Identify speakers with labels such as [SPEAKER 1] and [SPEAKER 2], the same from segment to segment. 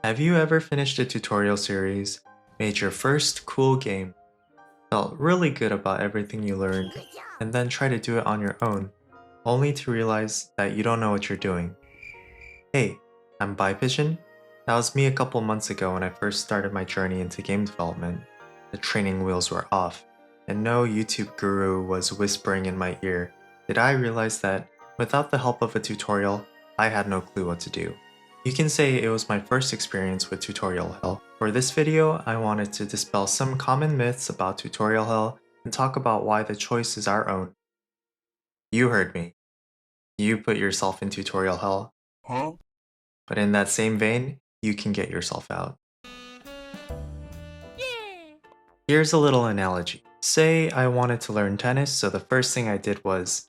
[SPEAKER 1] Have you ever finished a tutorial series, made your first cool game, felt really good about everything you learned, and then try to do it on your own, only to realize that you don't know what you're doing? Hey, I'm Pigeon. That was me a couple months ago when I first started my journey into game development. The training wheels were off, and no YouTube guru was whispering in my ear. Did I realize that without the help of a tutorial, I had no clue what to do? You can say it was my first experience with tutorial hell. For this video, I wanted to dispel some common myths about tutorial hell and talk about why the choice is our own. You heard me. You put yourself in tutorial hell.
[SPEAKER 2] Huh?
[SPEAKER 1] But in that same vein, you can get yourself out. Here's a little analogy. Say I wanted to learn tennis, so the first thing I did was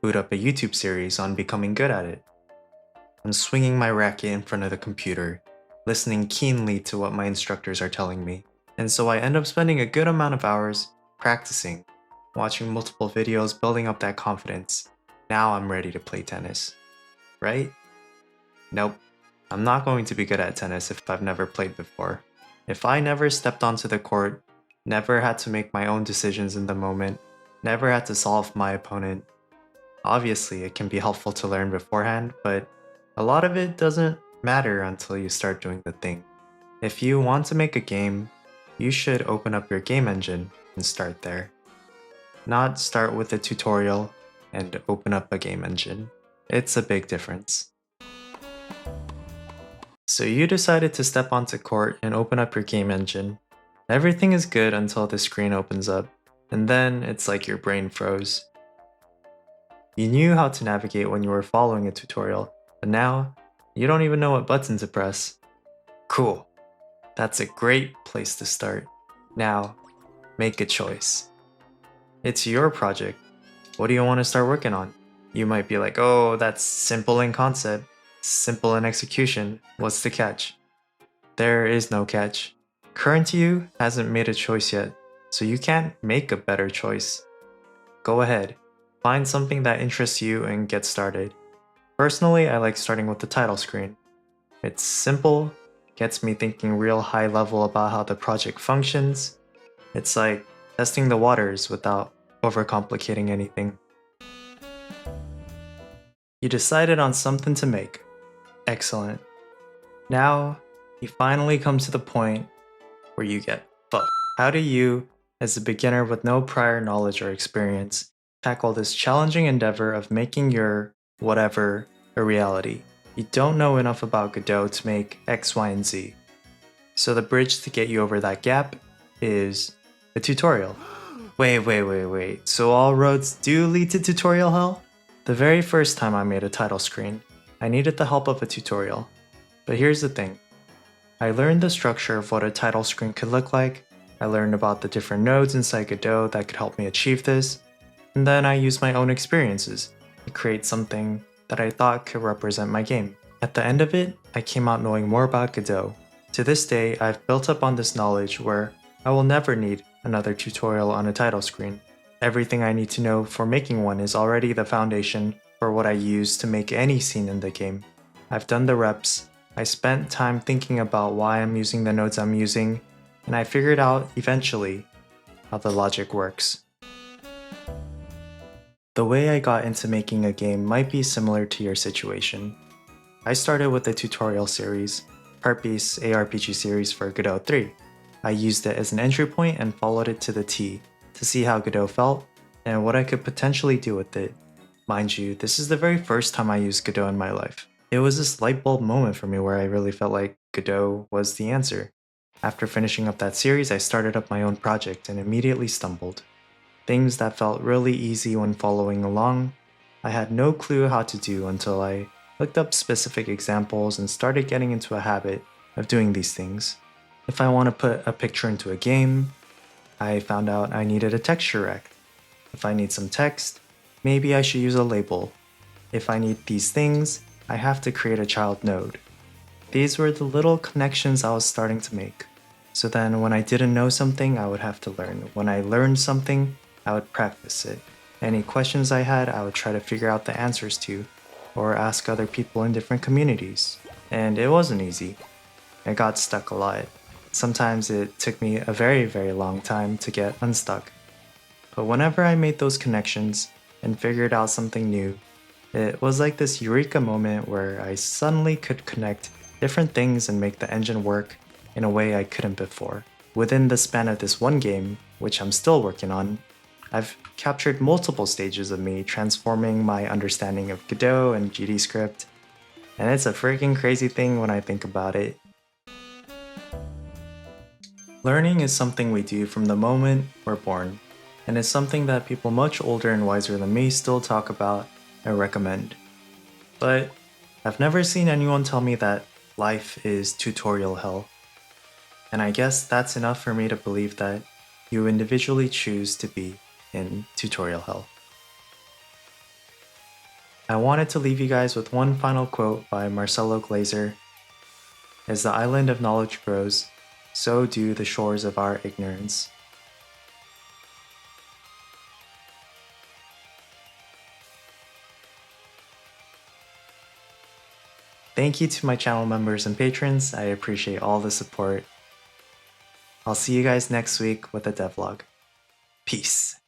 [SPEAKER 1] boot up a YouTube series on becoming good at it. I'm swinging my racket in front of the computer, listening keenly to what my instructors are telling me. And so I end up spending a good amount of hours practicing, watching multiple videos, building up that confidence. Now I'm ready to play tennis. Right? Nope. I'm not going to be good at tennis if I've never played before. If I never stepped onto the court, never had to make my own decisions in the moment, never had to solve my opponent. Obviously, it can be helpful to learn beforehand, but a lot of it doesn't matter until you start doing the thing. If you want to make a game, you should open up your game engine and start there. Not start with a tutorial and open up a game engine. It's a big difference. So you decided to step onto court and open up your game engine. Everything is good until the screen opens up, and then it's like your brain froze. You knew how to navigate when you were following a tutorial, but now you don't even know what button to press. Cool. That's a great place to start. Now, make a choice. It's your project. What do you want to start working on? You might be like, oh, that's simple in concept, simple in execution. What's the catch? There is no catch. Current you hasn't made a choice yet, so you can't make a better choice. Go ahead, find something that interests you and get started. Personally, I like starting with the title screen. It's simple, gets me thinking real high level about how the project functions. It's like testing the waters without overcomplicating anything. You decided on something to make. Excellent. Now, you finally come to the point where you get fucked. How do you, as a beginner with no prior knowledge or experience, tackle this challenging endeavor of making your whatever a reality? You don't know enough about Godot to make X, Y, and Z. So the bridge to get you over that gap is a tutorial. Wait. So all roads do lead to tutorial hell? The very first time I made a title screen, I needed the help of a tutorial. But here's the thing. I learned the structure of what a title screen could look like, I learned about the different nodes inside Godot that could help me achieve this, and then I used my own experiences to create something that I thought could represent my game. At the end of it, I came out knowing more about Godot. To this day, I've built up on this knowledge where I will never need another tutorial on a title screen. Everything I need to know for making one is already the foundation for what I use to make any scene in the game. I've done the reps, I spent time thinking about why I'm using the nodes I'm using, and I figured out eventually how the logic works. The way I got into making a game might be similar to your situation. I started with a tutorial series, part-piece ARPG series for Godot 3. I used it as an entry point and followed it to the T to see how Godot felt and what I could potentially do with it. Mind you, this is the very first time I used Godot in my life. It was this light bulb moment for me where I really felt like Godot was the answer. After finishing up that series, I started up my own project and immediately stumbled. Things that felt really easy when following along, I had no clue how to do until I looked up specific examples and started getting into a habit of doing these things. If I want to put a picture into a game, I found out I needed a texture rect. If I need some text, maybe I should use a label. If I need these things, I have to create a child node. These were the little connections I was starting to make. So then when I didn't know something, I would have to learn. When I learned something, I would practice it. Any questions I had, I would try to figure out the answers to, or ask other people in different communities. And it wasn't easy. I got stuck a lot. Sometimes it took me a very, very long time to get unstuck. But whenever I made those connections and figured out something new, it was like this eureka moment where I suddenly could connect different things and make the engine work in a way I couldn't before. Within the span of this one game, which I'm still working on, I've captured multiple stages of me transforming my understanding of Godot and GDScript, and it's a freaking crazy thing when I think about it. Learning is something we do from the moment we're born, and it's something that people much older and wiser than me still talk about and recommend. But I've never seen anyone tell me that life is tutorial hell. And I guess that's enough for me to believe that you individually choose to be in tutorial hell. I wanted to leave you guys with one final quote by Marcelo Glazer. As the island of knowledge grows, so do the shores of our ignorance. Thank you to my channel members and patrons, I appreciate all the support. I'll see you guys next week with a devlog. Peace.